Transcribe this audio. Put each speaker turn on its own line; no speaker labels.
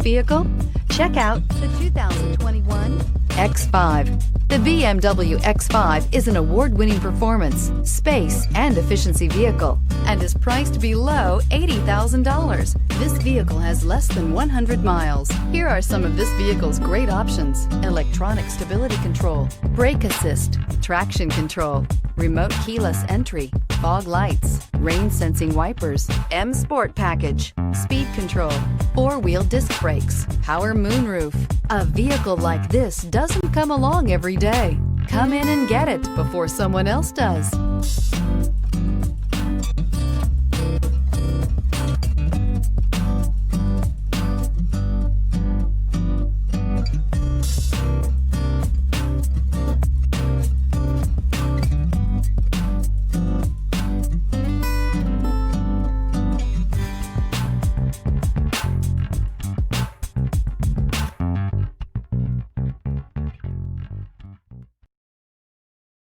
vehicle? Check out the 2021 X5. The BMW X5 is an award-winning performance, space, and efficiency vehicle and is priced below $80,000. This vehicle has less than 100 miles. Here are some of this vehicle's great options: electronic stability control, brake assist, traction control, remote keyless entry, fog lights, rain sensing wipers, M Sport package, speed control, four-wheel disc brakes, power moonroof. A vehicle like this doesn't come along every day. Come in and get it before someone else does.